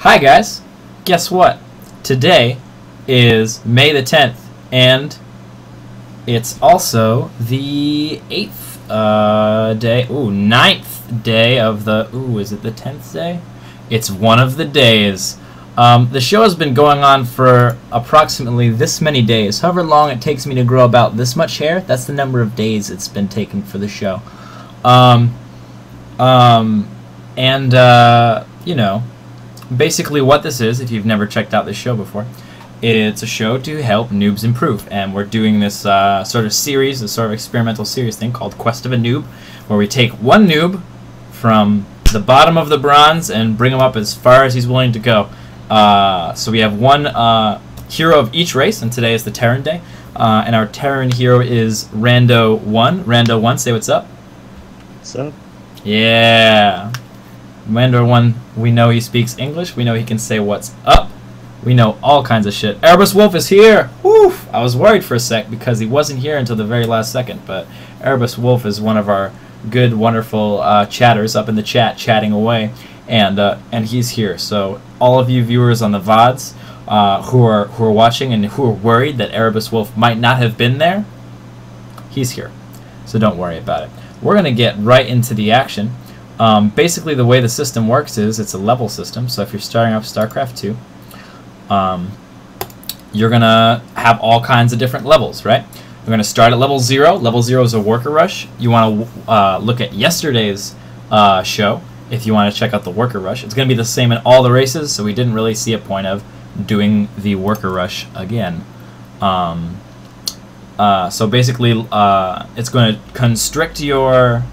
Hi guys, guess what? Today is May the 10th, and it's also the 8th day, ninth day of the, is it the 10th day? It's one of the days. The show has been going on for approximately this many days. However long it takes me to grow about this much hair, that's the number of days it's been taking for the show. You know, basically what this is, if you've never checked out this show before, it's a show to help noobs improve, and we're doing this sort of series, this sort of experimental series thing called Quest of a Noob, where we take one noob from the bottom of the bronze and bring him up as far as he's willing to go. So we have one hero of each race, and today is the Terran day, and our Terran hero is RandoOne. RandoOne, say what's up. What's up? Yeah. RandoOne, we know he speaks English, we know he can say what's up, we know all kinds of shit. Erebus Wolf is here! Woo! I was worried for a sec because he wasn't here until the very last second, but Erebus Wolf is one of our good, wonderful chatters up in the chat, chatting away, and he's here. So all of you viewers on the VODs who are watching and who are worried that Erebus Wolf might not have been there, he's here. So don't worry about it. We're going to get right into the action. Basically, the way the system works is it's a level system. So if you're starting up StarCraft 2, you're going to have all kinds of different levels, right? You're going to start at level 0. Level 0 is a worker rush. You want to look at yesterday's show if you want to check out the worker rush. It's going to be the same in all the races, so we didn't really see a point of doing the worker rush again. So basically, it's going to constrict your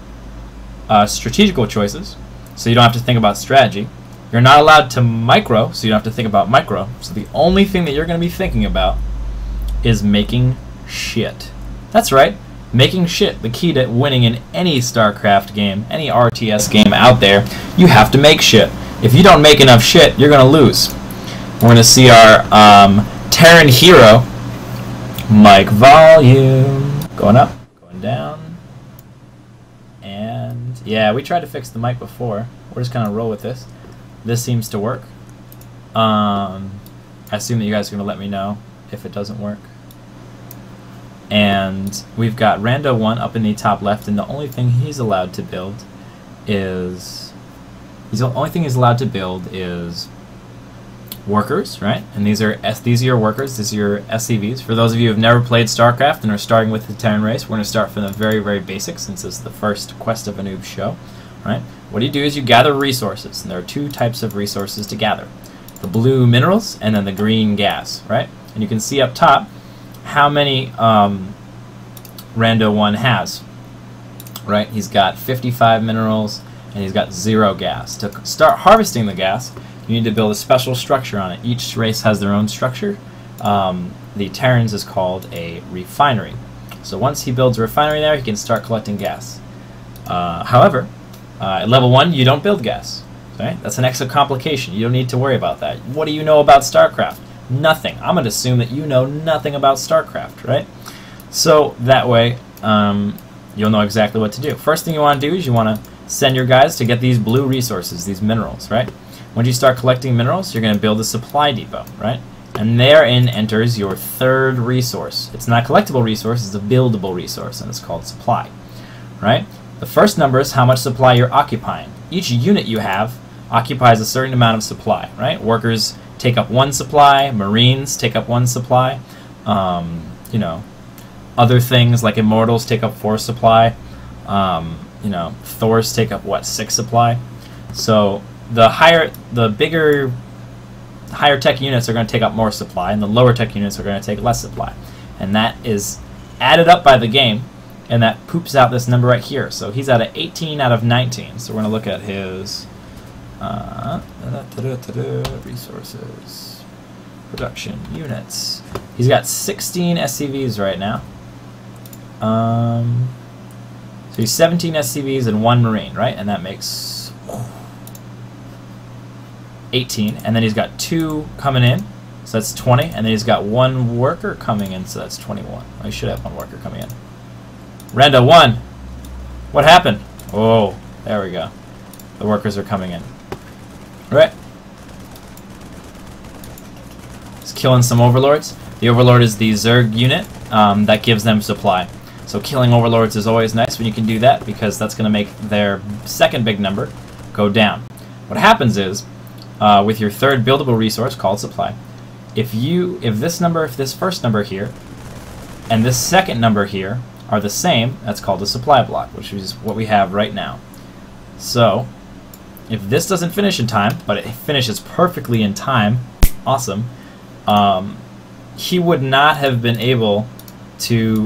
strategical choices, so you don't have to think about strategy. You're not allowed to micro, so you don't have to think about micro. So the only thing that you're going to be thinking about is making shit. That's right, making shit. The key to winning in any StarCraft game, any RTS game out there, you have to make shit. If you don't make enough shit, you're going to lose. We're going to see our Terran hero, mic volume, going up, going down. And yeah, we tried to fix the mic before. We're just gonna roll with this. This seems to work. I assume that you guys are gonna let me know if it doesn't work. And we've got RandoOne up in the top left, and the only thing he's allowed to build is workers, right? And these are your workers, these are your SCVs. For those of you who have never played StarCraft and are starting with the Terran race, we're going to start from the very, very basics since it's the first Quest of a Noob show, right? What you do is you gather resources, and there are two types of resources to gather. The blue minerals and then the green gas, right? And you can see up top how many RandoOne has, right? He's got 55 minerals and he's got 0 gas. To start harvesting the gas, you need to build a special structure on it. Each race has their own structure. The Terran's is called a refinery. So once he builds a refinery there, he can start collecting gas. However, at level 1, you don't build gas. Right? That's an extra complication. You don't need to worry about that. What do you know about StarCraft? Nothing. I'm going to assume that you know nothing about StarCraft, right? So that way, you'll know exactly what to do. First thing you want to do is you want to send your guys to get these blue resources, these minerals, right? When you start collecting minerals, you're going to build a supply depot, right? And therein enters your third resource. It's not a collectible resource, it's a buildable resource, and it's called supply, right? The first number is how much supply you're occupying. Each unit you have occupies a certain amount of supply, right? Workers take up 1 supply, Marines take up 1 supply, you know, other things like Immortals take up 4 supply, you know, Thors take up, what, 6 supply? So the bigger, higher tech units are going to take up more supply, and the lower tech units are going to take less supply. And that is added up by the game, and that poops out this number right here. So he's at an 18 out of 19. So we're going to look at his resources, production units. He's got 16 SCVs right now. So he's 17 SCVs and 1 Marine, right? And that makes 18, and then he's got 2 coming in, so that's 20, and then he's got 1 worker coming in, so that's 21. Well, he should have 1 worker coming in. RandoOne! What happened? Oh, there we go. The workers are coming in. Right. killing some overlords. The overlord is the Zerg unit that gives them supply. So killing overlords is always nice when you can do that, because that's going to make their second big number go down. What happens is, with your third buildable resource called supply, if this first number here and this second number here are the same, that's called a supply block, which is what we have right now. So if this doesn't finish in time, but it finishes perfectly in time, awesome, he would not have been able to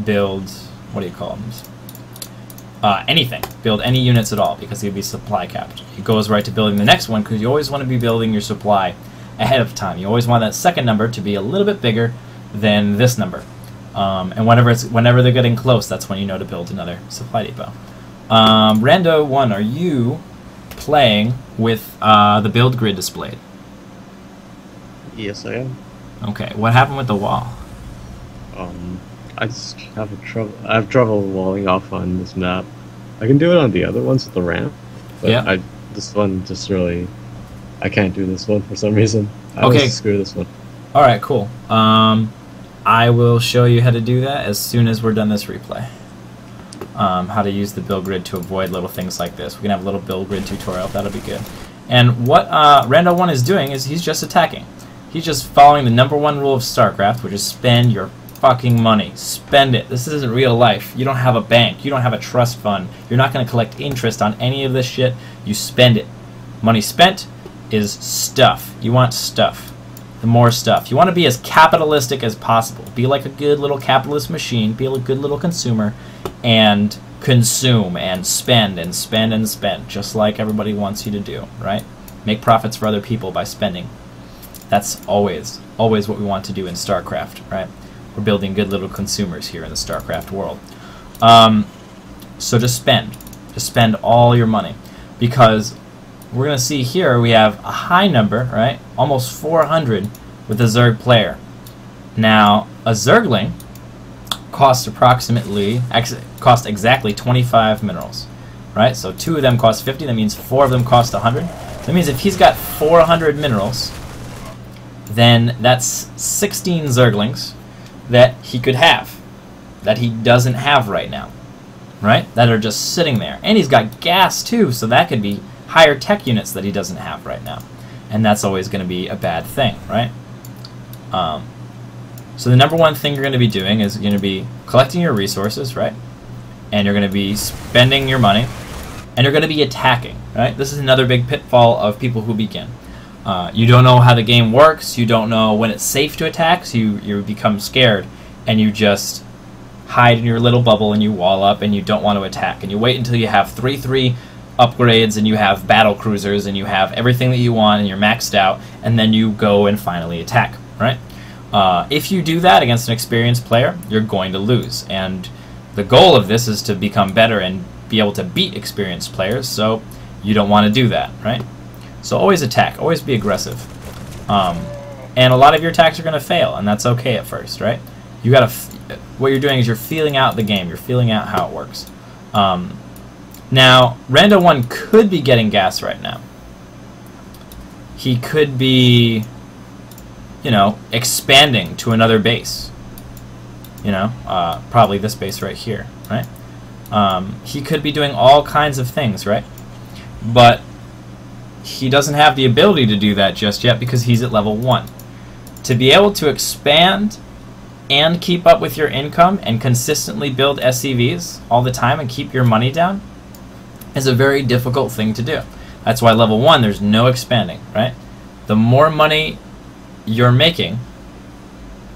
build, what do you call them? Anything. Build any units at all, because he'd be supply capped. He goes right to building the next one, because you always want to be building your supply ahead of time. You always want that second number to be a little bit bigger than this number. And whenever they're getting close, that's when you know to build another supply depot. RandoOne, are you playing with the build grid displayed? Yes, I am. Okay, what happened with the wall? I just have trouble walling off on this map. I can do it on the other ones with the ramp, but yeah. This one just really, I can't do this one for some reason. Okay, screw this one. All right, cool. I will show you how to do that as soon as we're done this replay. How to use the build grid to avoid little things like this. We can have a little build grid tutorial. That'll be good. And what RandoOne is doing is he's just attacking. He's just following the #1 rule of StarCraft, which is spend your fucking money. Spend it. This isn't real life. You don't have a bank. You don't have a trust fund. You're not going to collect interest on any of this shit. You spend it. Money spent is stuff. You want stuff. The more stuff. You want to be as capitalistic as possible. Be like a good little capitalist machine. Be a good little consumer. And consume and spend and spend and spend. Just like everybody wants you to do, right? Make profits for other people by spending. That's always what we want to do in StarCraft, right? We're building good little consumers here in the StarCraft world. So just spend all your money, because we're going to see here we have a high number, right? Almost 400 with a Zerg player. Now, a Zergling costs exactly 25 minerals, right? So 2 of them cost 50. That means 4 of them cost 100. That means if he's got 400 minerals, then that's 16 Zerglings that he could have, that he doesn't have right now, right? That are just sitting there. And he's got gas too, so that could be higher tech units that he doesn't have right now. And that's always going to be a bad thing, right? So the #1 thing you're going to be doing is you're going to be collecting your resources, right? And you're going to be spending your money, and you're going to be attacking, right? This is another big pitfall of people who begin. You don't know how the game works. You don't know when it's safe to attack, so you become scared, and you just hide in your little bubble, and you wall up, and you don't want to attack. And you wait until you have 3 upgrades, and you have battle cruisers, and you have everything that you want, and you're maxed out, and then you go and finally attack, right? If you do that against an experienced player, you're going to lose. And the goal of this is to become better and be able to beat experienced players, so you don't want to do that, right? So always attack, always be aggressive. And a lot of your attacks are going to fail, and that's okay at first, right? You gotta, what you're doing is you're feeling out the game, you're feeling out how it works. Now, RandoOne could be getting gas right now. He could be, you know, expanding to another base. You know, probably this base right here, right? He could be doing all kinds of things, right? But he doesn't have the ability to do that just yet because he's at level 1. To be able to expand and keep up with your income and consistently build SCVs all the time and keep your money down is a very difficult thing to do. That's why level 1 there's no expanding, right? The more money you're making,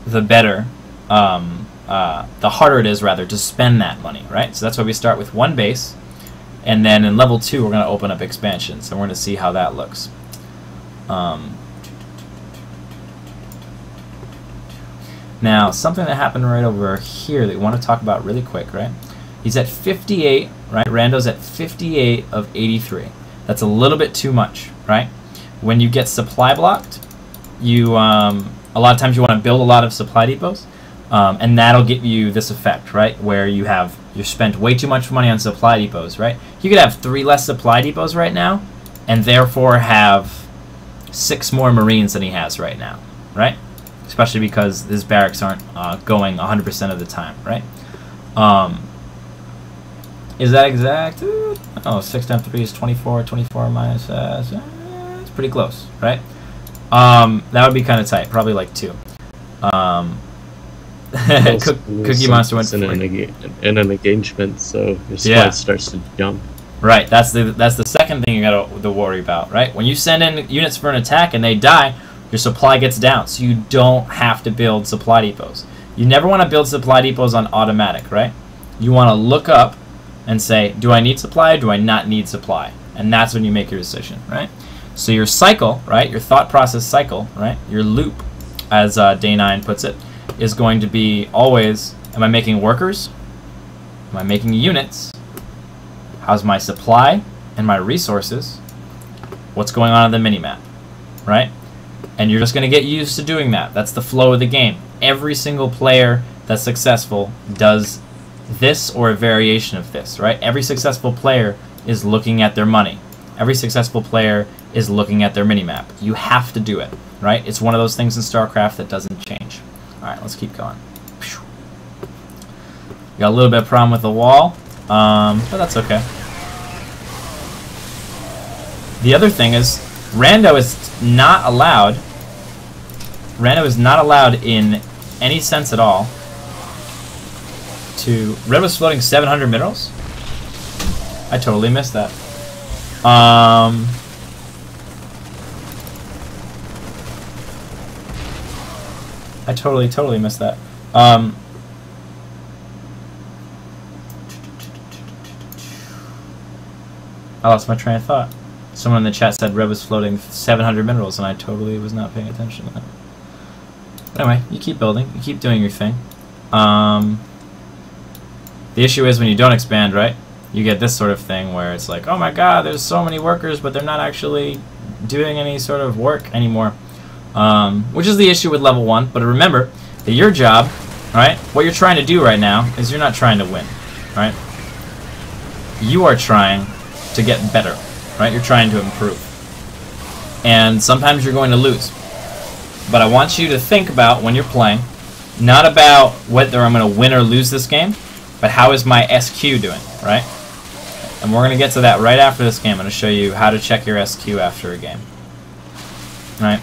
the better, the harder it is rather to spend that money, right? So that's why we start with 1 base, and then in level 2 we're going to open up expansions, and we're going to see how that looks. Now, something that happened right over here that we want to talk about really quick, right? He's at 58, right? Rando's at 58 of 83. That's a little bit too much, right? When you get supply blocked, you a lot of times you want to build a lot of supply depots, and that'll get you this effect, right? Where you spent way too much money on supply depots, right? You could have 3 less supply depots right now, and therefore have 6 more Marines than he has right now, right? Especially because his barracks aren't going 100% of the time, right? Is that exact? Oh, 6 times 3 is 24. 24 minus... it's pretty close, right? That would be kind of tight. Probably like 2. Cookie Monster went in an engagement, so your supply starts to jump. Right. That's the second thing you gotta worry about, right? When you send in units for an attack and they die, your supply gets down, so you don't have to build supply depots. You never want to build supply depots on automatic, right? You want to look up and say, do I need supply or do I not need supply? And that's when you make your decision, right? So your cycle, right, your thought process cycle, right, your loop, as Day 9 puts it, is going to be always, am I making workers? Am I making units? How's my supply and my resources? What's going on the minimap, right? And you're just going to get used to doing that. That's the flow of the game. Every single player that's successful does this or a variation of this, right? Every successful player is looking at their money. Every successful player is looking at their minimap. You have to do it, right? It's one of those things in StarCraft that doesn't change. All right, let's keep going. Got a little bit of problem with the wall, but that's okay. The other thing is, Rando is not allowed. Rando is not allowed in any sense at all to... Red was floating 700 minerals? I totally missed that. I totally missed that. I lost my train of thought. Someone in the chat said Red was floating 700 minerals, and I totally was not paying attention to that. But anyway, you keep building. You keep doing your thing. The issue is when you don't expand, right? You get this sort of thing where it's like, oh my god, there's so many workers, but they're not actually doing any sort of work anymore. Which is the issue with level 1. But remember that your job, right, what you're trying to do right now is you're not trying to win, right? You are trying to get better, right? You're trying to improve. And sometimes you're going to lose. But I want you to think about when you're playing, not about whether I'm going to win or lose this game, but how is my SQ doing, right? And we're going to get to that right after this game. I'm going to show you how to check your SQ after a game. Right?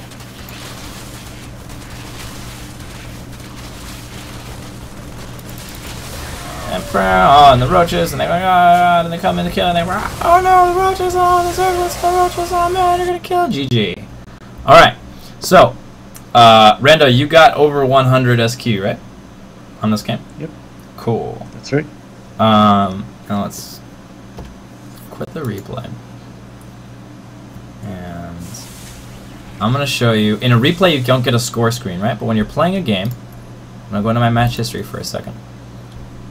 And the roaches, and they go, oh, and they come in to kill, and they go, oh no, the roaches on the surface, the roaches on, man, you're gonna kill GG. Alright, so, Rando, you got over 100 SQ, right? On this game? Yep. Cool. That's right. Now let's quit the replay. And I'm gonna show you, in a replay you don't get a score screen, right? But when you're playing a game, I'm gonna go into my match history for a second.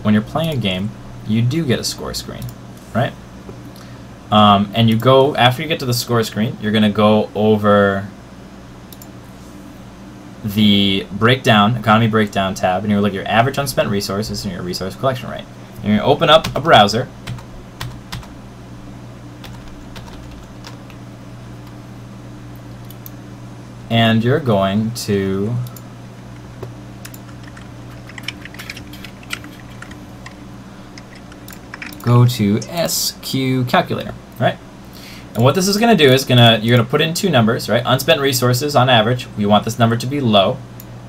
When you're playing a game, you do get a score screen, right? And you go, after you get to the score screen, you're going to go over the breakdown, economy breakdown tab, and you're going to look at your average unspent resources and your resource collection rate. And you're going to open up a browser. And you're going to go to SQ calculator, right? And what this is going to do is you're going to put in 2 numbers, right? Unspent resources on average, you want this number to be low.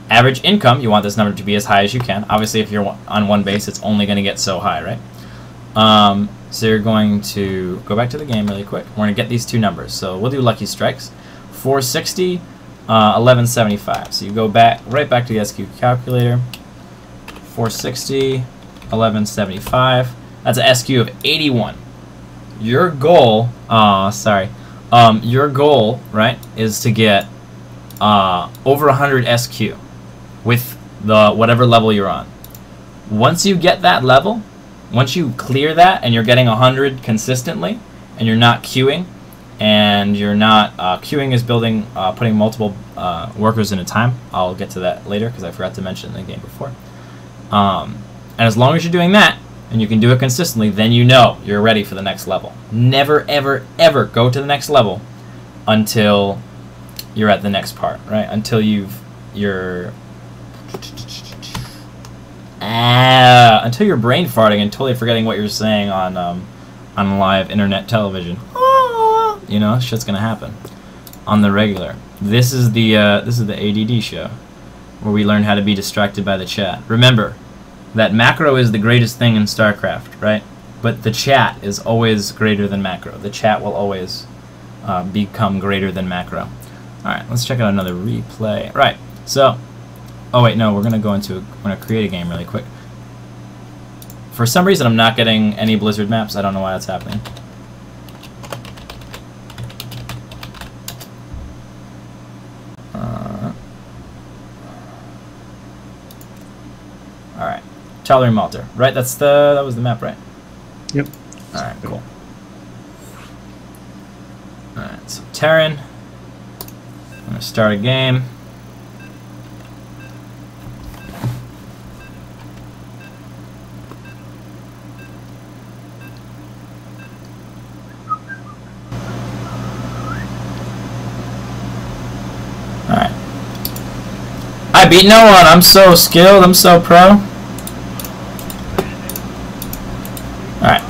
Average income, you want this number to be as high as you can. Obviously, if you're on one base, it's only going to get so high, right? So you're going to go back to the game really quick. We're going to get these 2 numbers. So we'll do lucky strikes. 460, 1175. So you go back right back to the SQ calculator. 460, 1175. That's an SQ of 81. Your goal, your goal, right, is to get over 100 SQ with the whatever level you're on. Once you get that level, once you clear that and you're getting 100 consistently, and you're not queuing, and you're not queuing is building, putting multiple workers in a time. I'll get to that later because I forgot to mention in the game before. And as long as you're doing that, and you can do it consistently, then you know you're ready for the next level. Never, ever, ever go to the next level until you're at the next part, right? Until you've your until you're brain farting and totally forgetting what you're saying on live internet television. You know, shit's gonna happen on the regular. This is the ADD show, where we learn how to be distracted by the chat. Remember that macro is the greatest thing in StarCraft, right? But the chat is always greater than macro. The chat will always become greater than macro. Alright, let's check out another replay. Right, so, oh wait, no, we're gonna create a game really quick. For some reason I'm not getting any Blizzard maps. I don't know why that's happening. Alright. Challery Malter. Right, that was the map, right? Yep. Alright, cool. Alright, so Terran. I'm gonna start a game. Alright. I beat no one! I'm so skilled, I'm so pro. Alright.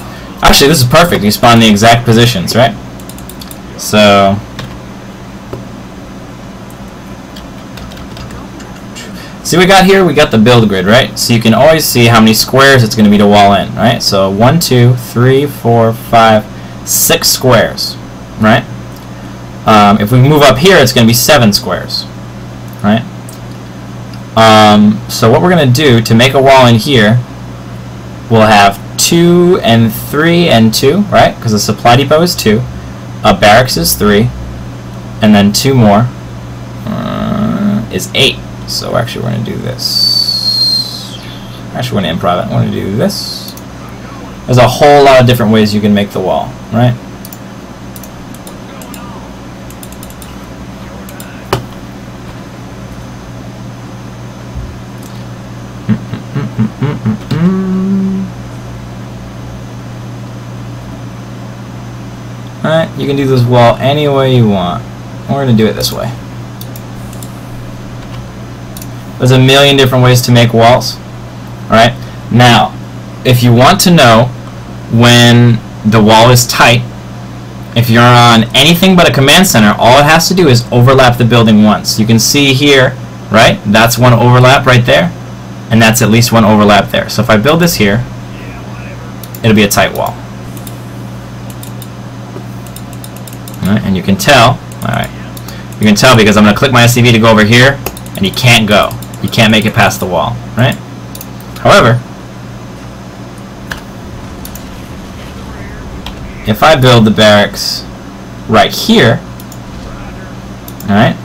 Actually, this is perfect. You spawn the exact positions, right? So... see what we got here? We got the build grid, right? So you can always see how many squares it's going to be to wall in, right? So 1, 2, 3, 4, 5, 6 squares, right? If we move up here, it's going to be 7 squares, right? So what we're going to do to make a wall in here, we'll have 2 and 3 and 2, right? Because the supply depot is 2, a barracks is 3, and then 2 more is 8. So actually we're going to do this. Actually we're going to improv it. We're going to do this. There's a whole lot of different ways you can make the wall, right? Alright, you can do this wall any way you want. We're going to do it this way. There's a million different ways to make walls. Alright? Now, if you want to know when the wall is tight, if you're on anything but a command center, all it has to do is overlap the building once. You can see here, right? That's one overlap right there, and that's at least one overlap there. So if I build this here, it'll be a tight wall. Alright, and you can tell, alright, you can tell because I'm going to click my SCV to go over here, and you can't go. You can't make it past the wall, right? However, if I build the barracks right here, alright?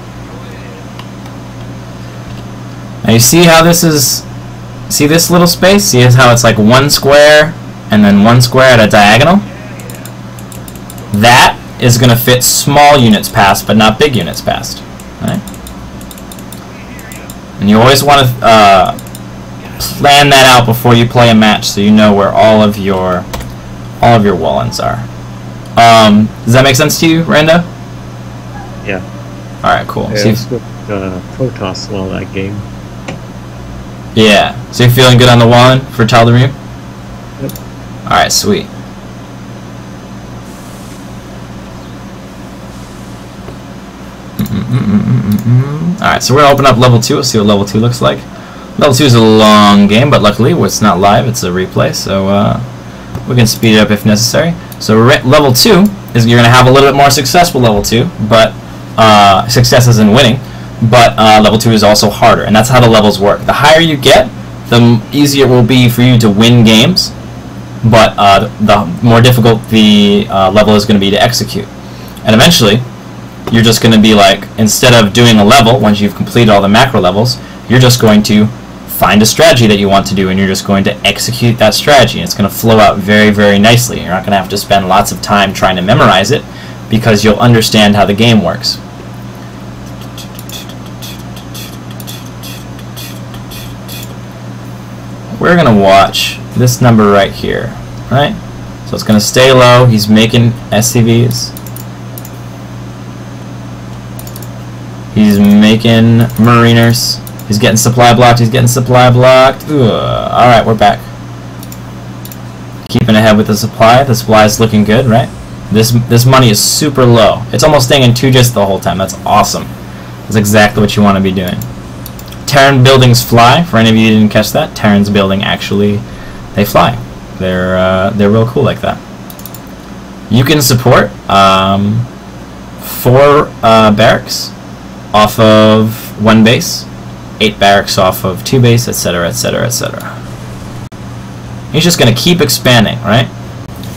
Now you see how this is, see this little space? See how it's like 1 square and then 1 square at a diagonal? That is going to fit small units past, but not big units past, right? And you always want to plan that out before you play a match, so you know where all of your wall-ins are. Does that make sense to you, Rando? Yeah. All right, cool. Yeah, So it's with Protoss while that game. yeah. So you're feeling good on the wall-in for Tal'Darim? Yep. All right, sweet. Alright, so we're going to open up level 2. We'll see what level 2 looks like. Level 2 is a long game, but luckily it's not live, it's a replay, so we can speed it up if necessary. So level 2 is you're going to have a little bit more success with level 2, but success is in winning, but level 2 is also harder, and that's how the levels work. The higher you get, the easier it will be for you to win games, but the more difficult the level is going to be to execute. And eventually, you're just going to be like, instead of doing a level, once you've completed all the macro levels, you're just going to find a strategy that you want to do, and you're just going to execute that strategy. And it's going to flow out very, very nicely. You're not going to have to spend lots of time trying to memorize it, because you'll understand how the game works. We're going to watch this number right here, right? So it's going to stay low. He's making SCVs. He's making mariners. He's getting supply blocked. He's getting supply blocked. Alright, we're back. Keeping ahead with the supply. The supply is looking good, right? This money is super low. It's almost staying in 2 just the whole time. That's awesome. That's exactly what you want to be doing. Terran buildings fly. For any of you who didn't catch that, Terran's building actually, they fly. They're real cool like that. You can support 4 barracks off of 1 base, 8 barracks off of 2 base, etc., etc., etc. He's just going to keep expanding, right?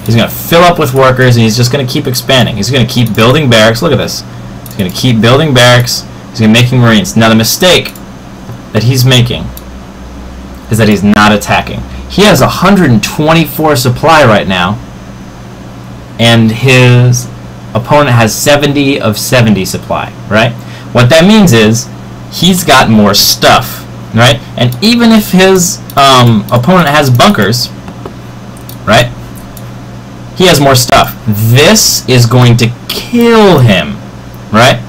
He's going to fill up with workers, and he's just going to keep expanding. He's going to keep building barracks. Look at this. He's going to keep building barracks. He's going to be making marines. Now the mistake that he's making is that he's not attacking. He has 124 supply right now, and his opponent has 70 of 70 supply, right? What that means is he's got more stuff, right? And even if his opponent has bunkers, right, he has more stuff. This is going to kill him, right?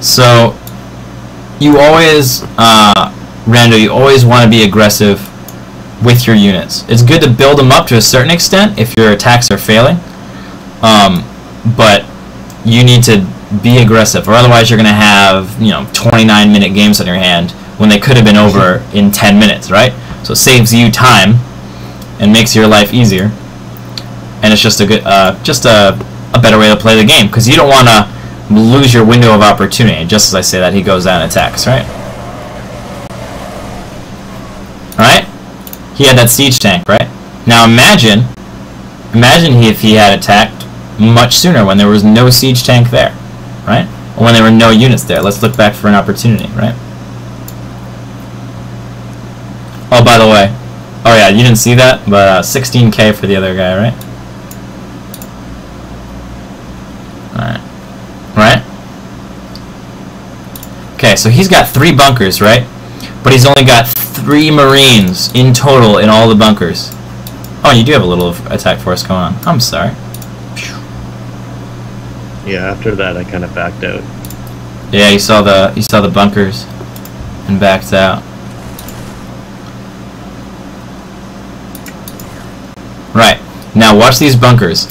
So you always, Rando, you always want to be aggressive with your units. It's good to build them up to a certain extent if your attacks are failing, but you need to be aggressive, or otherwise you're going to have 29-minute games on your hand when they could have been over in 10 minutes, right? So it saves you time and makes your life easier, and it's just a good, a better way to play the game, because you don't want to lose your window of opportunity. Just as I say that, he goes down and attacks, right? Alright? He had that siege tank, right? Now imagine if he had attacked much sooner when there was no siege tank there, right? Or when there were no units there. Let's look back for an opportunity, right? Oh, by the way, oh yeah, you didn't see that, but 16k for the other guy, right? Right? Okay, so he's got 3 bunkers, right? But he's only got 3 marines in total in all the bunkers. Oh, you do have a little attack force going on. I'm sorry. Yeah, after that I kind of backed out. Yeah, you saw the bunkers and backed out. Right. Now watch these bunkers.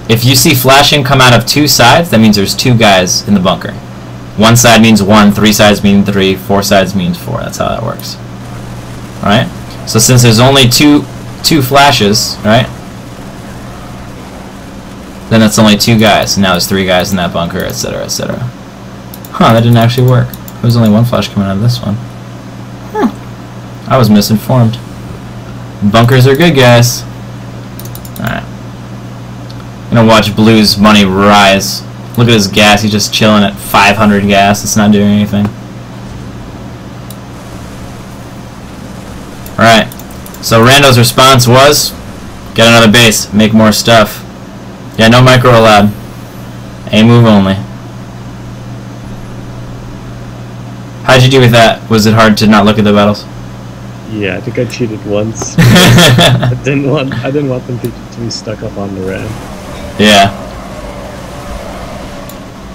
If you see flashing come out of 2 sides, that means there's 2 guys in the bunker. 1 side means 1, 3 sides mean 3, 4 sides means 4. That's how that works. Alright? So since there's only two flashes, right? Then that's only 2 guys. Now there's 3 guys in that bunker, etc., etc. Huh, that didn't actually work. There was only 1 flash coming out of this one. I was misinformed. Bunkers are good, guys. Alright. I'm gonna watch Blue's money rise. Look at his gas, he's just chilling at 500 gas. It's not doing anything. Alright. So Rando's response was, get another base, make more stuff. Yeah, no micro allowed. A move only. How'd you do with that? Was it hard to not look at the battles? Yeah, I think I cheated once. I didn't want them to be stuck up on the red. Yeah.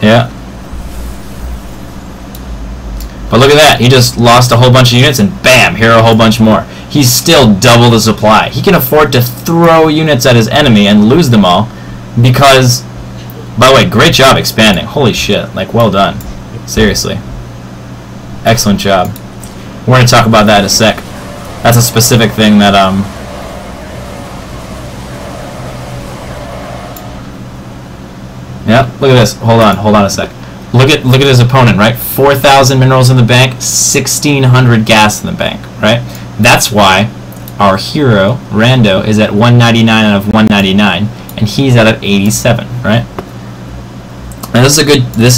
Yeah. But look at that. He just lost a whole bunch of units and bam, here are a whole bunch more. He's still double the supply. He can afford to throw units at his enemy and lose them all because, by the way, great job expanding. Holy shit. Like, well done. Seriously. Excellent job. We're going to talk about that in a sec. That's a specific thing that, yeah, look at this. Hold on a sec. Look at his opponent, right? 4,000 minerals in the bank, 1,600 gas in the bank, right? That's why our hero, Rando, is at 199 out of 199, and he's out of 87, right? And this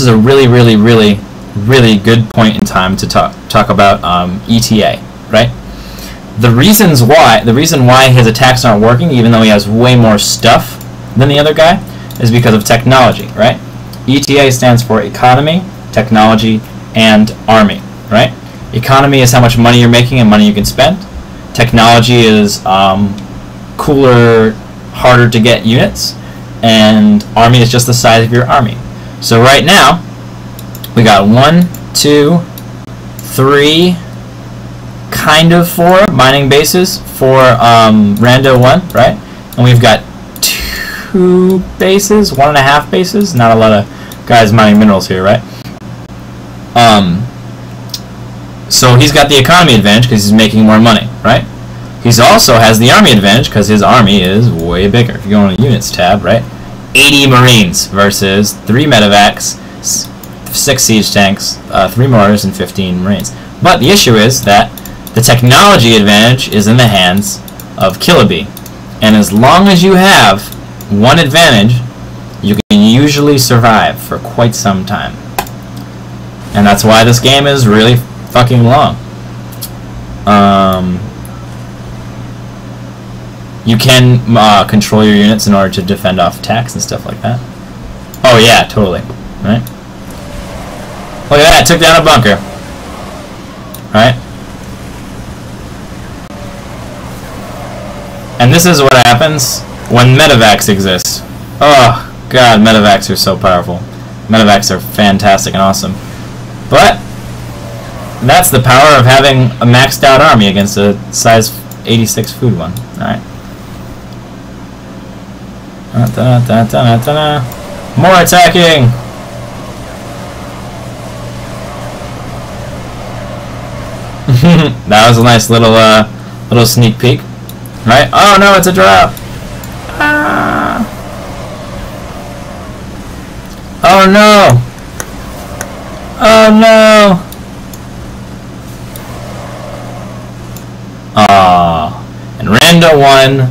is a really, really, really, really good point in time to talk about ETA, right? The reason why his attacks aren't working, even though he has way more stuff than the other guy, is because of technology, right? ETA stands for economy, technology, and army, right? Economy is how much money you're making and money you can spend. Technology is cooler, harder to get units, and army is just the size of your army. So right now, We got 1, 2, 3, kind of 4 mining bases for RandoOne, right? And we've got 2 bases, 1.5 bases. Not a lot of guys mining minerals here, right? So he's got the economy advantage because he's making more money, right? He also has the army advantage because his army is way bigger. If you go on the units tab, right? 80 Marines versus 3 medevacs, 6 siege tanks, 3 mortars, and 15 Marines. But the issue is that the technology advantage is in the hands of Killaby. And as long as you have one advantage, you can usually survive for quite some time. And that's why this game is really fucking long. You can control your units in order to defend off attacks and stuff like that. Oh yeah, totally. Right? Look at that, took down a bunker. Right? And this is what happens when medevacs exist. Oh god, medevacs are so powerful. Medevacs are fantastic and awesome. But that's the power of having a maxed out army against a size 86 food one. Alright. More attacking! That was a nice little sneak peek. Right? Oh no, it's a drop! Ah. Oh no! Oh no! And RandoOne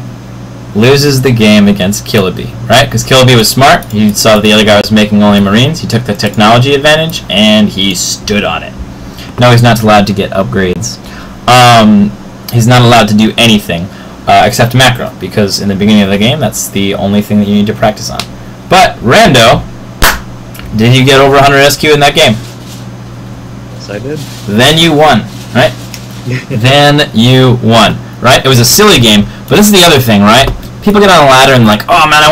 loses the game against Killaby, right? Because Killaby was smart. He saw the other guy was making only Marines. He took the technology advantage, and he stood on it. No, he's not allowed to get upgrades. He's not allowed to do anything except macro, because in the beginning of the game, that's the only thing that you need to practice on. But, Rando, did you get over 100 SQ in that game? Yes, I did. Then you won, right? Then you won, right? It was a silly game, but this is the other thing, right? People get on a ladder and like, oh man, I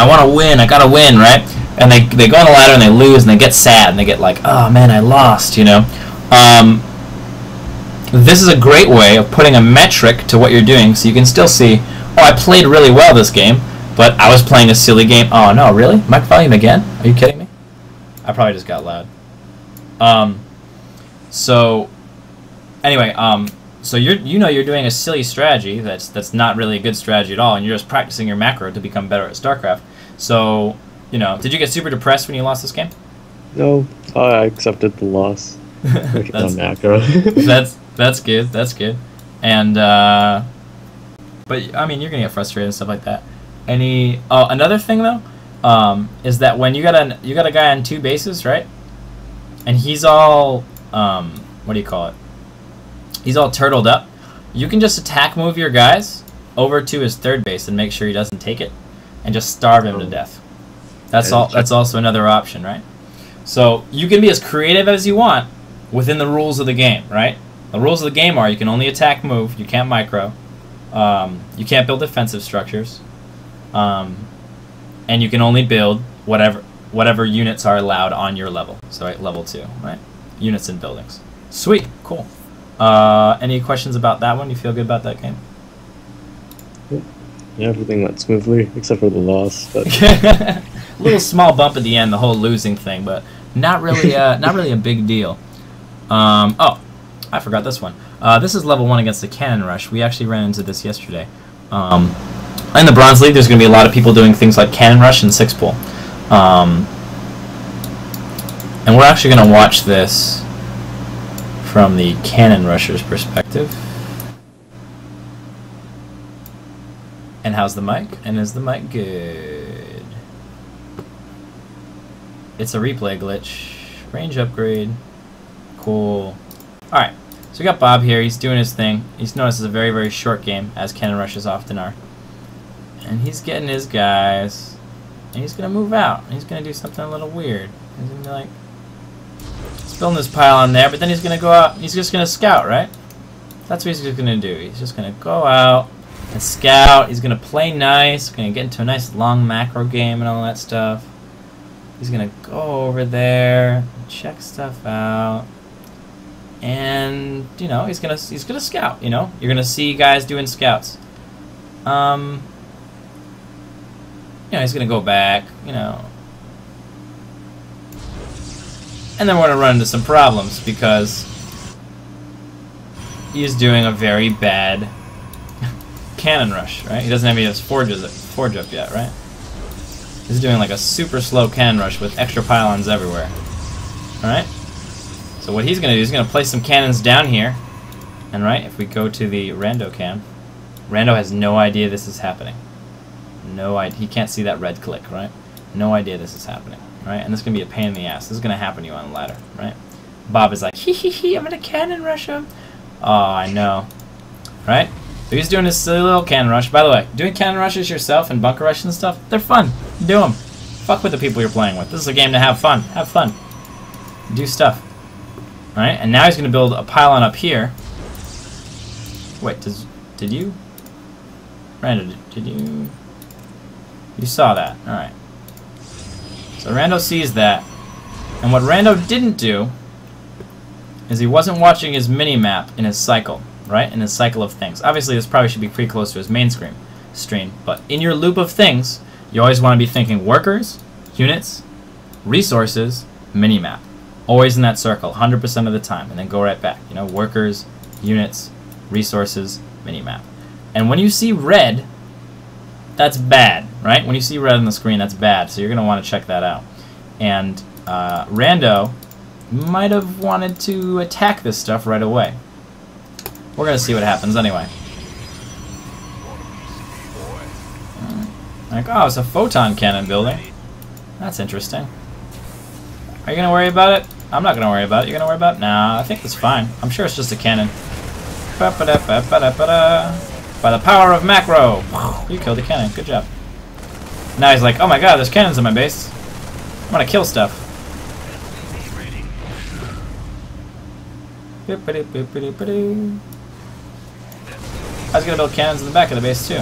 want to win, I gotta win, right? And they go on a ladder and they lose and they get sad and they get like, oh man, I lost, you know? This is a great way of putting a metric to what you're doing, so you can still see, oh, I played really well this game, but I was playing a silly game. Oh no, really? Mic volume again? Are you kidding me? I probably just got loud. So anyway, so you're doing a silly strategy that's not really a good strategy at all, and you're just practicing your macro to become better at StarCraft. So, did you get super depressed when you lost this game? No, I accepted the loss. That's macro. that's good. That's good. And but I mean, you're gonna get frustrated and stuff like that. Another thing though, is that when you got a guy on 2 bases, right? And he's all what do you call it? He's all turtled up. You can just attack move your guys over to his 3rd base and make sure he doesn't take it, and just starve him to death. That's all. That's also another option, right? So you can be as creative as you want within the rules of the game, right? The rules of the game are you can only attack move, you can't micro, you can't build defensive structures, and you can only build whatever units are allowed on your level. So right, level 2, right? Units and buildings. Sweet, cool. Any questions about that one? You feel good about that game? Yeah, everything went smoothly except for the loss. But A little small bump at the end, the whole losing thing, but not really a big deal. Oh, I forgot this one. This is level 1 against the Cannon Rush. We actually ran into this yesterday. In the Bronze League, there's going to be a lot of people doing things like Cannon Rush and 6-pull. And we're actually going to watch this from the Cannon Rusher's perspective. And how's the mic? And is the mic good? It's a replay glitch. Range upgrade. Cool. Alright, so we got Bob here. He's doing his thing. He's noticed it's a very, very short game, as Cannon Rushes often are. And he's getting his guys. And he's going to move out. And he's going to do something a little weird. He's going to be like, he's building this pile on there, but then he's going to go out. He's just going to scout, right? That's what he's just going to do. He's just going to go out and scout. He's going to play nice. Going to get into a nice long macro game and all that stuff. He's gonna go over there, check stuff out, and you know he's gonna scout. You know, you're gonna see guys doing scouts. You know, he's gonna go back. You know, and then we're gonna run into some problems because he's doing a very bad cannon rush. Right? He doesn't have his forge up yet. Right? He's doing like a super slow cannon rush with extra pylons everywhere. Alright? So what he's going to do is he's going to place some cannons down here. And right, if we go to the Rando cam, Rando has no idea this is happening. No idea. He can't see that red click, right? No idea this is happening. Right? And this is going to be a pain in the ass. This is going to happen to you on the ladder, right? Bob is like, hee hee hee, I'm going to cannon rush him. Oh, I know. Right? So he's doing his silly little cannon rush. By the way, doing cannon rushes yourself and bunker rushes and stuff, they're fun. Do them. Fuck with the people you're playing with. This is a game to have fun. Have fun. Do stuff. Alright, and now he's going to build a pylon up here. Wait, did you? Rando, did you? You saw that. Alright. So Rando sees that. And what Rando didn't do is he wasn't watching his mini-map in his cycle. Right? In his cycle of things. Obviously, this probably should be pretty close to his main stream. But in your loop of things, you always want to be thinking workers, units, resources, minimap. Always in that circle, 100% of the time. And then go right back. You know, workers, units, resources, minimap. And when you see red, that's bad. Right? When you see red on the screen, that's bad. So you're going to want to check that out. And Rando might have wanted to attack this stuff right away. We're going to see what happens anyway. Like, oh, it's a photon cannon building. That's interesting. Are you going to worry about it? I'm not going to worry about it. You're going to worry about it? Nah, I think it's fine. I'm sure it's just a cannon. By the power of macro! You killed the cannon. Good job. Now he's like, oh my god, there's cannons in my base. I'm going to kill stuff. I was going to build cannons in the back of the base, too.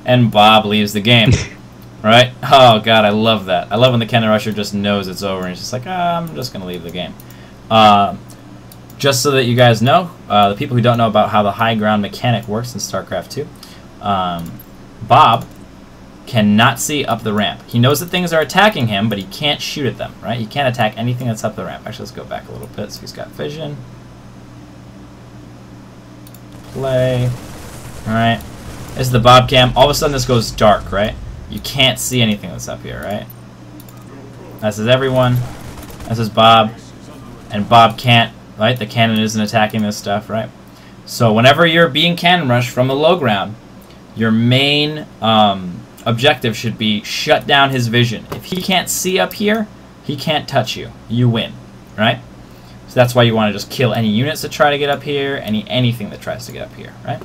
And Bob leaves the game. Right? Oh, God, I love that. I love when the cannon rusher just knows it's over and he's just like, I'm just going to leave the game. Just so that you guys know, the people who don't know about how the high ground mechanic works in StarCraft 2, Bob cannot see up the ramp. He knows that things are attacking him, but he can't shoot at them, right? He can't attack anything that's up the ramp. Actually, let's go back a little bit. So he's got vision. Play. Alright. This is the Bob cam. All of a sudden this goes dark, right? You can't see anything that's up here, right? This is everyone. This is Bob. And Bob can't, right? The cannon isn't attacking this stuff, right? So whenever you're being cannon rushed from the low ground, your main objective should be shut down his vision. If he can't see up here, he can't touch you. You win, right? So that's why you want to just kill any units that try to get up here, anything that tries to get up here, right?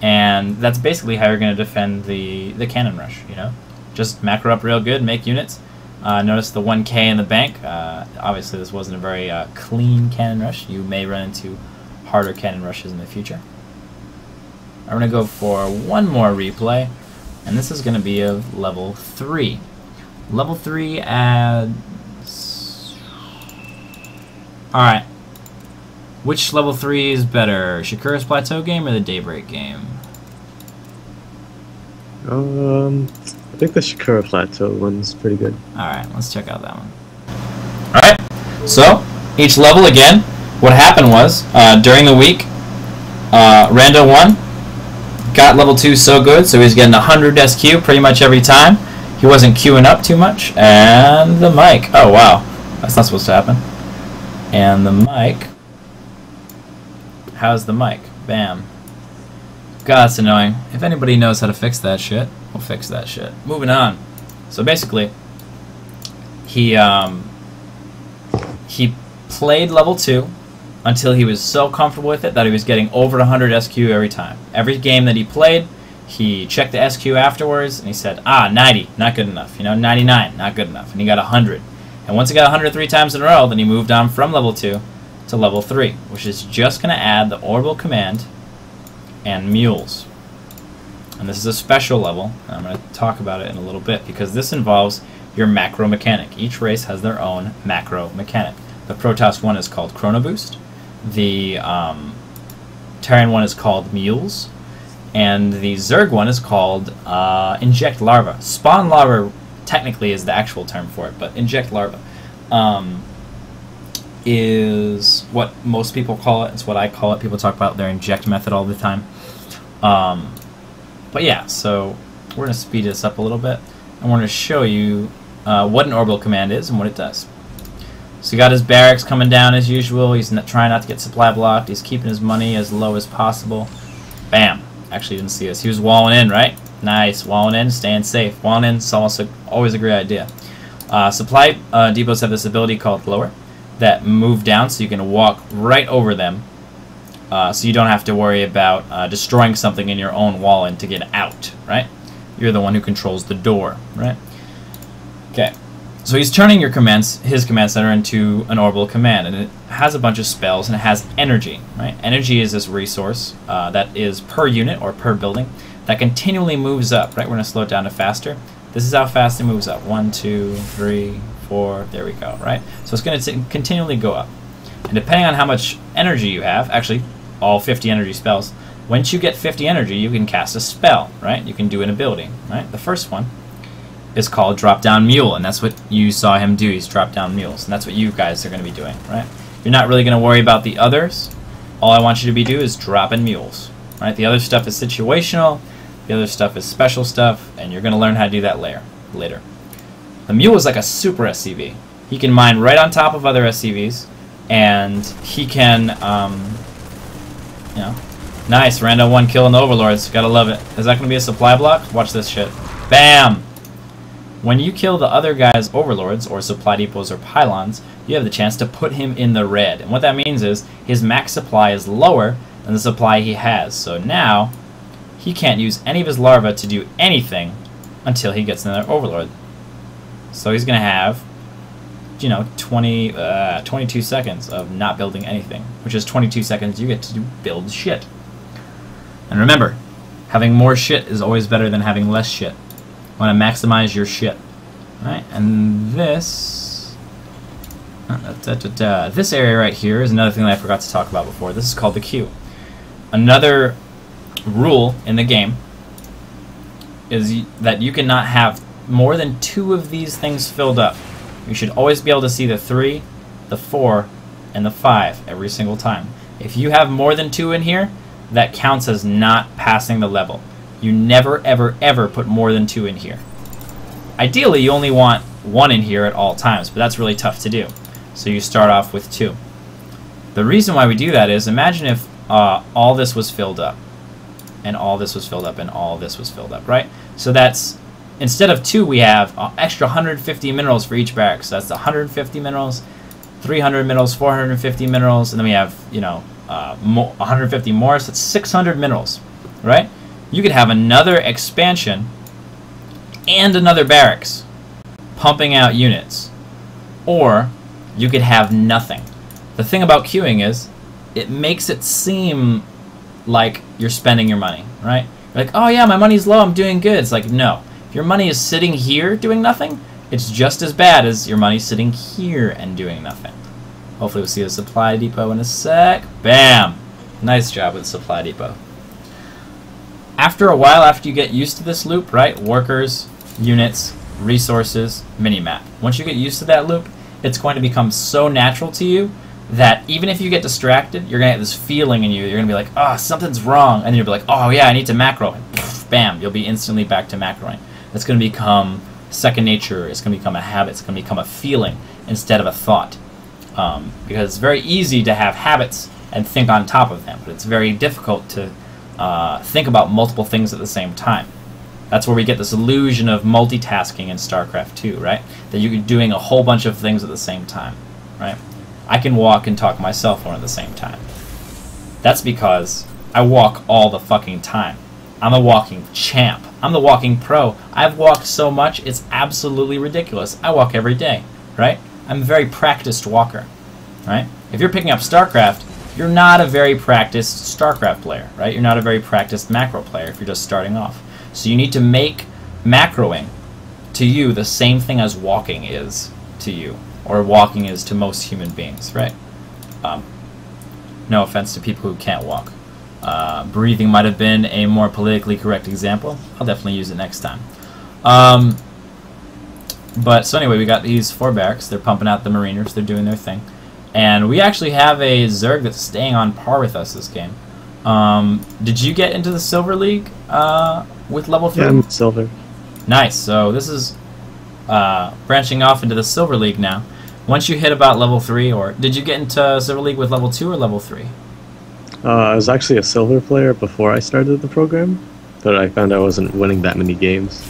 And that's basically how you're going to defend the cannon rush, you know? Just macro up real good, make units. Notice the 1K in the bank. Obviously this wasn't a very clean cannon rush. You may run into harder cannon rushes in the future. I'm going to go for one more replay, and this is going to be a level 3. Level 3 adds... Alright. Which level 3 is better? Shakura's Plateau game or the Daybreak game? I think the Shakura Plateau one's pretty good. Alright, let's check out that one. Alright, so each level again, what happened was, during the week, RandoOne got level 2 so good, so he's getting 100 SQ pretty much every time. He wasn't queuing up too much, and the mic. Oh wow, that's not supposed to happen. And the mic. How's the mic? Bam. God, that's annoying. If anybody knows how to fix that shit, we'll fix that shit. Moving on. So basically, he played level 2 until he was so comfortable with it that he was getting over 100 SQ every time. Every game that he played, he checked the SQ afterwards, and he said, 90, not good enough. You know, 99, not good enough. And he got 100. And once he got 103 times in a row, then he moved on from level 2 to level 3, which is just going to add the orbital command and mules. And this is a special level, and I'm going to talk about it in a little bit, because this involves your macro mechanic. Each race has their own macro mechanic. The Protoss one is called Chrono Boost. The Terran one is called Mules. And the Zerg one is called Inject Larva. Spawn Larva technically is the actual term for it, but Inject Larva is what most people call it. It's what I call it. People talk about their inject method all the time. But yeah, so we're going to speed this up a little bit. And we're going to show you what an orbital command is and what it does. So you got his barracks coming down as usual. He's trying not to get supply blocked. He's keeping his money as low as possible. Bam. Actually didn't see us. He was walling in, right? Nice. Walling in, staying safe. Walling in is always a great idea. Supply depots have this ability called Lower that move down, so you can walk right over them. So you don't have to worry about destroying something in your own wall in to get out, right? You're the one who controls the door, right? Okay. So he's turning his command center into an orbital command, and it has a bunch of spells, and it has energy, right? Energy is this resource that is per unit or per building that continually moves up, right? We're going to slow it down to faster. This is how fast it moves up. 1, 2, 3, 4, there we go, right? So it's going to continually go up. And depending on how much energy you have, actually all 50 energy spells, once you get 50 energy, you can cast a spell, right? You can do an ability, right? The first one is called Drop Down Mule, and that's what you saw him do. He's drop down mules, and that's what you guys are going to be doing, right? You're not really going to worry about the others. All I want you to be is dropping mules, right? The other stuff is situational, the other stuff is special stuff, and you're going to learn how to do that later. The mule is like a super SCV. He can mine right on top of other SCVs, and he can, you know, nice, RandoOne killing the overlords. Gotta love it. Is that going to be a supply block? Watch this shit. Bam! When you kill the other guy's overlords, or supply depots, or pylons, you have the chance to put him in the red. And what that means is his max supply is lower than the supply he has. So now, he can't use any of his larvae to do anything until he gets another overlord. So he's going to have, you know, 22 seconds of not building anything, which is 22 seconds you get to build shit. And remember, having more shit is always better than having less shit. You want to maximize your shit. Alright, and this this area right here is another thing that I forgot to talk about before. This is called the queue. Another rule in the game is that you cannot have more than 2 of these things filled up. You should always be able to see the 3, the 4, and the 5 every single time. If you have more than 2 in here, that counts as not passing the level. You never, ever, ever put more than 2 in here. Ideally, you only want 1 in here at all times, but that's really tough to do. So you start off with 2. The reason why we do that is, imagine if all this was filled up, and all this was filled up, and all this was filled up, right? So that's, instead of 2, we have extra 150 minerals for each barracks. So that's 150 minerals, 300 minerals, 450 minerals, and then we have, you know, 150 more, so it's 600 minerals, right? You could have another expansion and another barracks pumping out units, or you could have nothing. The thing about queuing is it makes it seem like you're spending your money, right? You're like, oh yeah, my money's low, I'm doing good. It's like, no. If your money is sitting here doing nothing, it's just as bad as your money sitting here and doing nothing. Hopefully we'll see the supply depot in a sec. Bam! Nice job with the supply depot. After a while, after you get used to this loop, right? Workers, units, resources, minimap. Once you get used to that loop, it's going to become so natural to you that even if you get distracted, you're going to have this feeling in you. You're going to be like, oh, something's wrong. And then you'll be like, oh yeah, I need to macro. And poof, bam, you'll be instantly back to macroing. It's going to become second nature. It's going to become a habit. It's going to become a feeling instead of a thought. Because it's very easy to have habits and think on top of them, but it's very difficult to think about multiple things at the same time. That's where we get this illusion of multitasking in StarCraft 2, right? That you're doing a whole bunch of things at the same time, right? I can walk and talk to my cell phone at the same time. That's because I walk all the fucking time. I'm a walking champ. I'm the walking pro. I've walked so much, it's absolutely ridiculous. I walk every day, right? I'm a very practiced walker, right? If you're picking up StarCraft, you're not a very practiced StarCraft player, right? You're not a very practiced macro player if you're just starting off. So you need to make macroing to you the same thing as walking is to you, or walking is to most human beings, right? No offense to people who can't walk. Breathing might have been a more politically correct example. I'll definitely use it next time. But so anyway, we got these 4 barracks. They're pumping out the Mariners. They're doing their thing. And we actually have a Zerg that's staying on par with us this game. Did you get into the Silver League with level 3? Yeah, I'm silver. Nice. So this is branching off into the Silver League now. Once you hit about level 3, or did you get into Silver League with level 2 or level 3? I was actually a silver player before I started the program, but I found I wasn't winning that many games.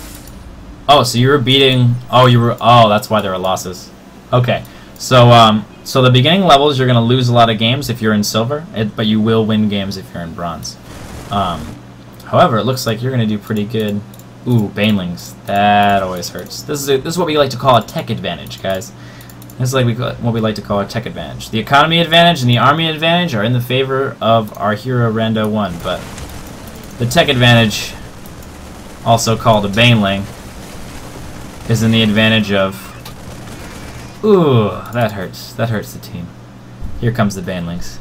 Oh, so you were beating... Oh, that's why there were losses. Okay. So, so the beginning levels, you're going to lose a lot of games if you're in silver, but you will win games if you're in bronze. However, it looks like you're going to do pretty good. Ooh, banelings. That always hurts. This is what we like to call a tech advantage, guys. This is like what we like to call a tech advantage. The economy advantage and the army advantage are in the favor of our hero RandoOne, but the tech advantage, also called a baneling, is in the advantage of... Ooh, that hurts. That hurts the team. Here comes the banelings.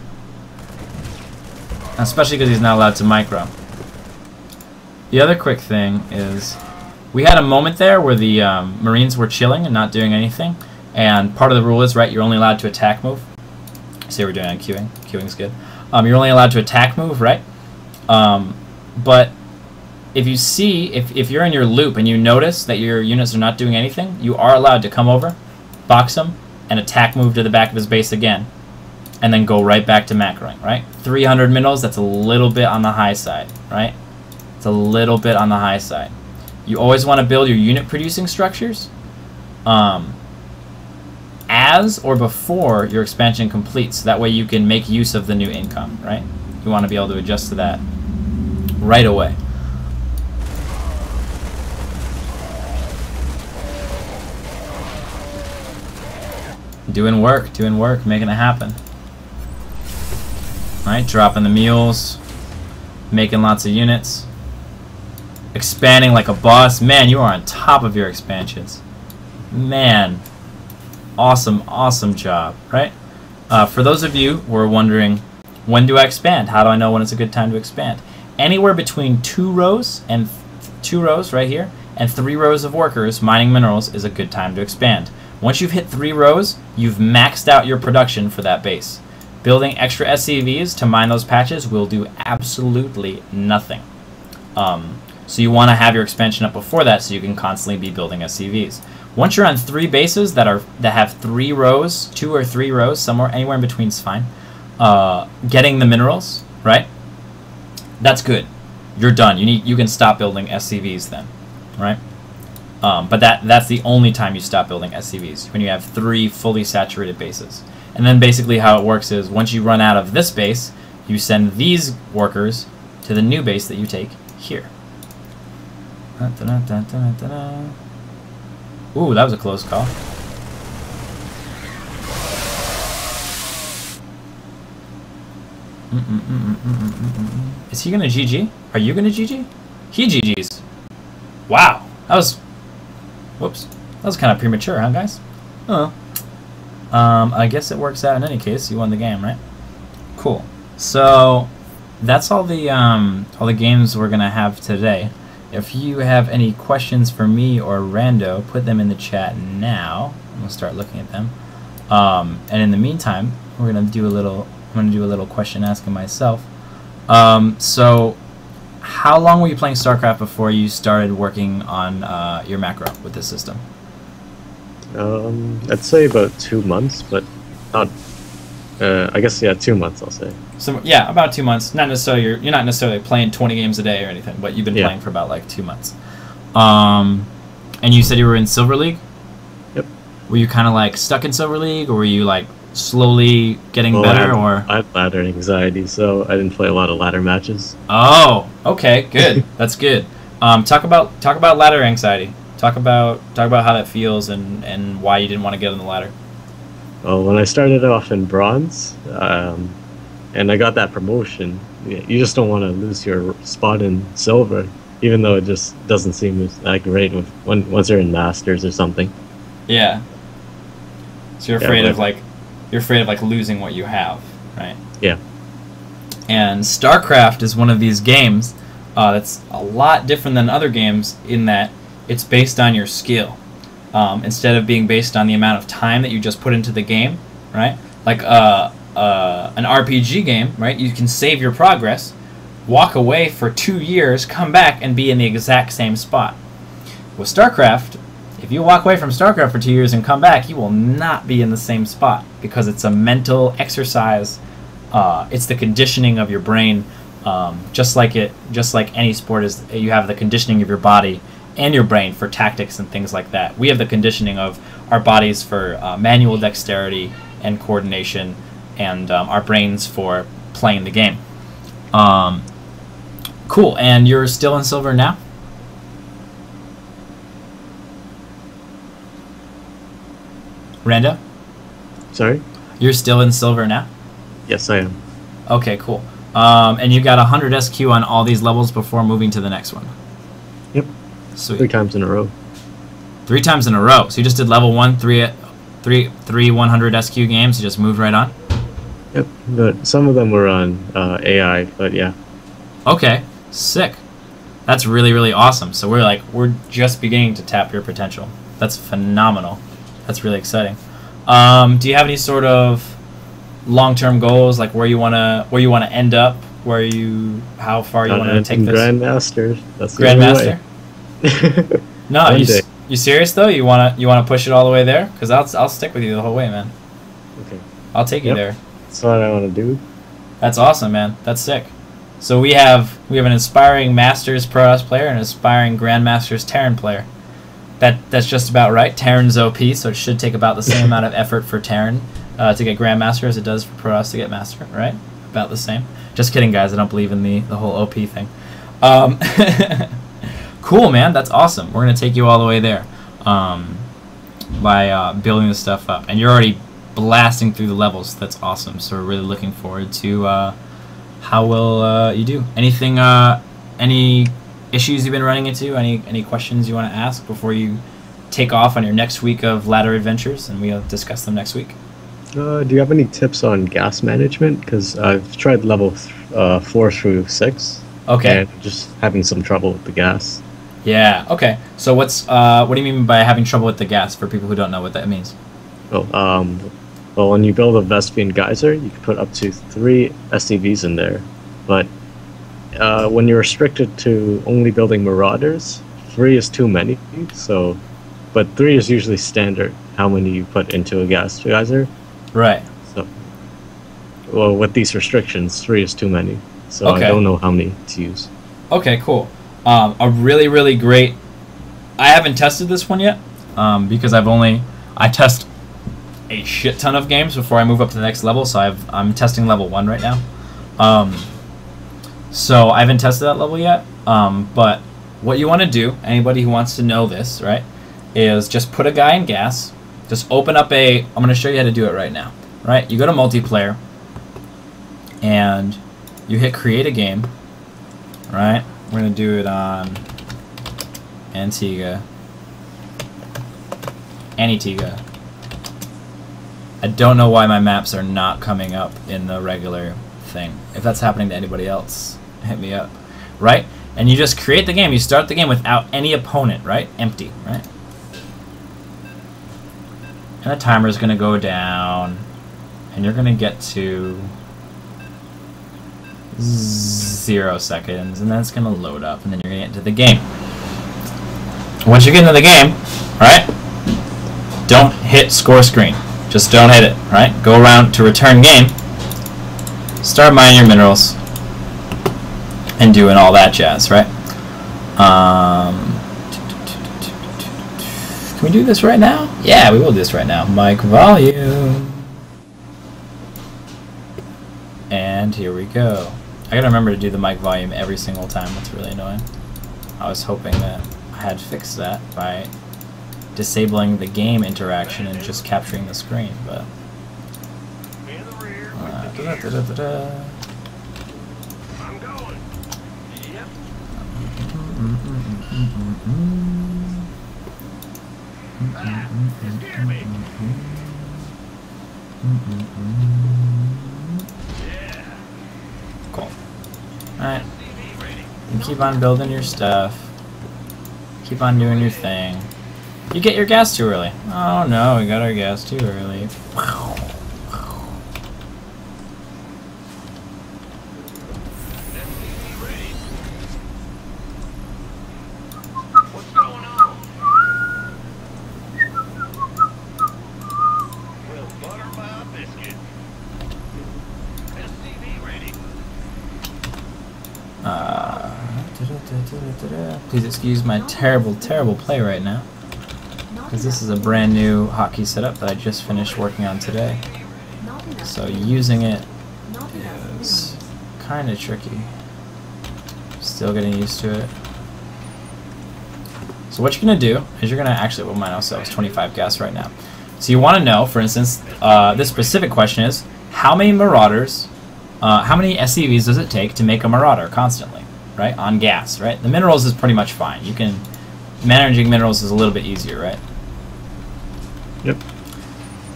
Especially because he's not allowed to micro. The other quick thing is, we had a moment there where the Marines were chilling and not doing anything. And part of the rule is, right, you're only allowed to attack move. See what we're doing on queuing. Queuing's good. You're only allowed to attack move, right? But if you see, if you're in your loop and you notice that your units are not doing anything, you are allowed to come over, box him, and attack move to the back of his base again. And then go right back to macroing, right? 300 minerals, that's a little bit on the high side, right? It's a little bit on the high side. You always want to build your unit producing structures as or before your expansion completes, so that way you can make use of the new income, right? You want to be able to adjust to that right away. Doing work, making it happen. Alright, dropping the mules, making lots of units, expanding like a boss. Man, you are on top of your expansions. Man. Awesome job, right? For those of you who are wondering, when do I expand? How do I know when it's a good time to expand? Anywhere between 2 rows and 2 rows right here and 3 rows of workers mining minerals is a good time to expand. Once you've hit 3 rows, you've maxed out your production for that base. Building extra SCVs to mine those patches will do absolutely nothing. So you want to have your expansion up before that so you can constantly be building SCVs. Once you're on 3 bases that have 3 rows, 2 or 3 rows, anywhere in between is fine. Getting the minerals, right? That's good. You're done. You can stop building SCVs then, right? But that's the only time you stop building SCVs, when you have 3 fully saturated bases. And then basically how it works is, once you run out of this base, you send these workers to the new base that you take here. Ooh, that was a close call. Is he gonna GG? Are you gonna GG? He GG's. Wow, that was... Whoops. That was kind of premature, huh, guys? Oh. I guess it works out in any case. You won the game, right? Cool. So, that's all the games we're gonna have today. If you have any questions for me or Rando, put them in the chat now. I'm gonna start looking at them. And in the meantime, we're gonna do a little question asking myself. So, how long were you playing StarCraft before you started working on your macro with this system? I'd say about 2 months, but not. I guess 2 months. I'll say. So yeah, about 2 months. Not necessarily you're not necessarily playing 20 games a day or anything, but you've been playing for about like 2 months. And you said you were in Silver League? Yep. Were you kind of like stuck in Silver League, or were you like slowly getting better? I had ladder anxiety, so I didn't play a lot of ladder matches. Oh, okay, good. That's good. Talk about ladder anxiety. Talk about how that feels and why you didn't want to get on the ladder. Well, when I started off in bronze, and I got that promotion, you just don't want to lose your spot in silver. even though it just doesn't seem that great once you're in Masters or something. Yeah. So you're afraid of like losing what you have, right? Yeah. And StarCraft is one of these games that's a lot different than other games in that it's based on your skill instead of being based on the amount of time that you just put into the game, right? Like an RPG game, right? You can save your progress, walk away for 2 years, come back, and be in the exact same spot. With StarCraft, if you walk away from StarCraft for 2 years and come back, you will not be in the same spot because it's a mental exercise. It's the conditioning of your brain, just like any sport is. You have the conditioning of your body and your brain for tactics and things like that. We have the conditioning of our bodies for manual dexterity and coordination, and our brains for playing the game. Cool. And you're still in silver now? Rando? Sorry? You're still in silver now? Yes, I am. Okay, cool. And you got 100 SQ on all these levels before moving to the next one? Yep. Sweet. 3 times in a row. 3 times in a row. So you just did level 1, three 100 SQ games. You just moved right on? Yep. But some of them were on AI, but yeah. Okay. Sick. That's really, really awesome. So we're just beginning to tap your potential. That's phenomenal. That's really exciting. Do you have any sort of long-term goals, like where you wanna end up, how far you wanna take this? Grandmaster. That's the Grandmaster. No, One you serious though? You wanna push it all the way there? Because I'll stick with you the whole way, man. Okay. I'll take you there. That's what I want to do. That's awesome, man. That's sick. So we have an inspiring Masters Pro S player and an aspiring Grandmasters Terran player. That's just about right. Terran's OP, so it should take about the same amount of effort for Terran to get Grandmaster as it does for Pro S to get Master, right? About the same. Just kidding, guys. I don't believe in the whole OP thing. Cool, man. That's awesome. We're going to take you all the way there by building this stuff up. And you're already blasting through the levels. That's awesome. So we're really looking forward to how will you do. Anything, any issues you've been running into? Any questions you want to ask before you take off on your next week of ladder adventures, and we'll discuss them next week? Do you have any tips on gas management? Because I've tried level 4 through 6. Okay. And just having some trouble with the gas. Yeah. Okay. So what do you mean by having trouble with the gas? For people who don't know what that means. Well, when you build a Vespian geyser, you can put up to 3 SCVs in there, but when you're restricted to only building Marauders, 3 is too many. So, but 3 is usually standard. How many you put into a gas geyser? Right. So, well, with these restrictions, 3 is too many. So okay. I don't know how many to use. Okay, cool. A really, really great. I haven't tested this one yet because I test a shit ton of games before I move up to the next level. So I'm testing level 1 right now. So I haven't tested that level yet. But what you want to do, anybody who wants to know this, right, is just put a guy in gas. Just open up I'm going to show you how to do it right now. Right? You go to multiplayer, and you hit create a game. Right? We're going to do it on Antigua. I don't know why my maps are not coming up in the regular thing. If that's happening to anybody else, hit me up. Right? And you just create the game. You start the game without any opponent, right? Empty, right? And the timer is going to go down. And you're going to get to 0 seconds. And then it's going to load up. And then you're going to get into the game. Once you get into the game, right? Don't hit score screen. Just don't hit it, right? Go around to return game. Start mining your minerals. And doing all that jazz, right? Can we do this right now? Yeah, we will do this right now. Mic volume. And here we go. I gotta remember to do the mic volume every single time. That's really annoying. I was hoping that I had fixed that by disabling the game interaction and just capturing the screen, but Cool. Alright. You keep on building your stuff. Keep on doing your thing. You get your gas too early. Oh no, we got our gas too early. Please excuse my terrible play right now, because this is a brand new hotkey setup that I just finished working on today. So using it is kind of tricky. Still getting used to it. So what you're going to do is you're going to actually, well, mine also has 25 gas right now. So you want to know, for instance, this specific question is, how many marauders, how many SCVs does it take to make a marauder constantly? Right, on gas, right? The minerals is pretty much fine. You can, managing minerals is a little bit easier, right? Yep.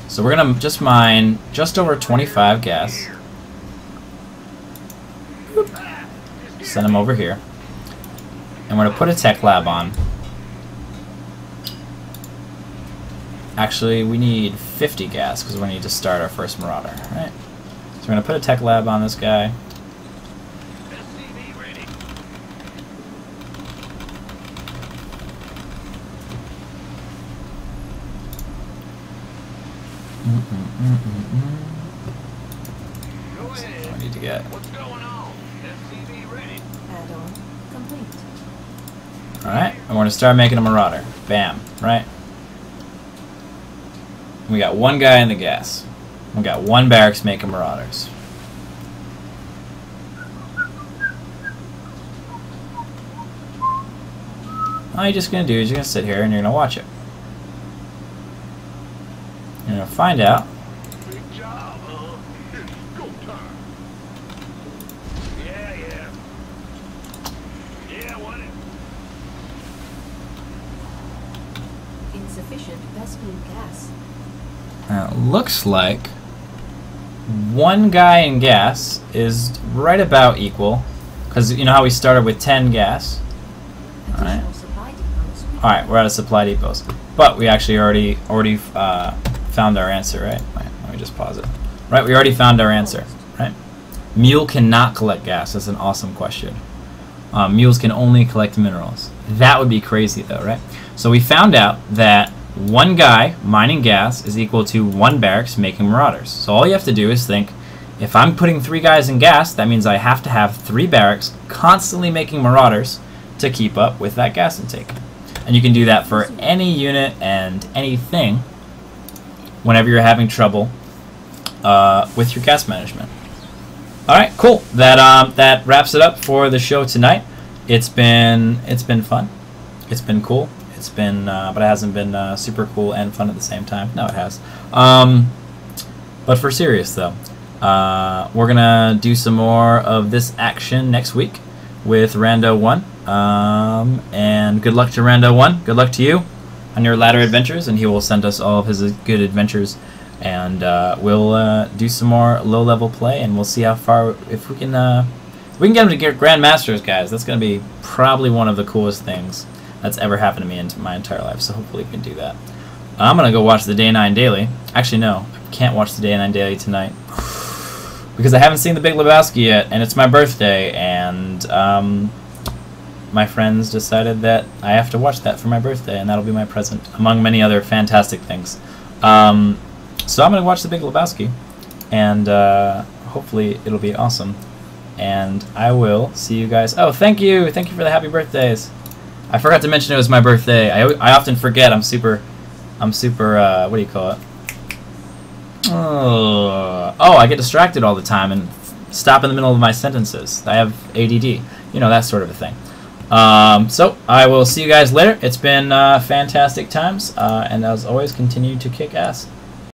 So we're gonna just mine just over 25 gas. Boop. Send them over here. And we're gonna put a tech lab on. Actually, we need 50 gas because we need to start our first marauder, right? So we're gonna put a tech lab on this guy. I need to get. What's going on? FCV ready. Add-on complete. Alright, and we're going to start making a marauder. Bam, right? We got one guy in the gas. We got one barracks making marauders. All you're just going to do is you're going to sit here and you're going to watch it. You're going to find out. Big job, huh? Go time. Yeah. Yeah, what? Insufficient Vespene gas. Now, it looks like one guy in gas is right about equal, because you know how we started with 10 gas. Alright. Alright, we're out of supply depots. But we actually already found our answer, right? Let me just pause it. Right, we already found our answer, right? Mule cannot collect gas. That's an awesome question. Mules can only collect minerals. That would be crazy though, right? So we found out that one guy mining gas is equal to one barracks making marauders. So all you have to do is think, if I'm putting 3 guys in gas, that means I have to have 3 barracks constantly making marauders to keep up with that gas intake. And you can do that for any unit and anything whenever you're having trouble with your gas management. Alright, cool. That wraps it up for the show tonight. It's been fun. It's been cool. It's been, but it hasn't been super cool and fun at the same time. No, it has. But for serious though, we're gonna do some more of this action next week with RandoOne. And good luck to RandoOne. Good luck to you on your ladder adventures, and he will send us all of his good adventures. And we'll do some more low-level play, and we'll see how far if we can get him to get Grandmasters, guys. That's gonna be probably one of the coolest things that's ever happened to me in my entire life. So hopefully we can do that. I'm gonna go watch the Day 9 Daily. Actually, no, I can't watch the Day 9 Daily tonight because I haven't seen The Big Lebowski yet, and it's my birthday, and my friends decided that I have to watch that for my birthday, and that'll be my present, among many other fantastic things. So I'm going to watch The Big Lebowski, and hopefully it'll be awesome. And I will see you guys. Oh, thank you for the happy birthdays. I forgot to mention it was my birthday. I often forget. I'm super. What do you call it? Oh, I get distracted all the time and stop in the middle of my sentences. I have ADD. You know, that sort of a thing. So I will see you guys later. It's been fantastic times, and as always, continue to kick ass.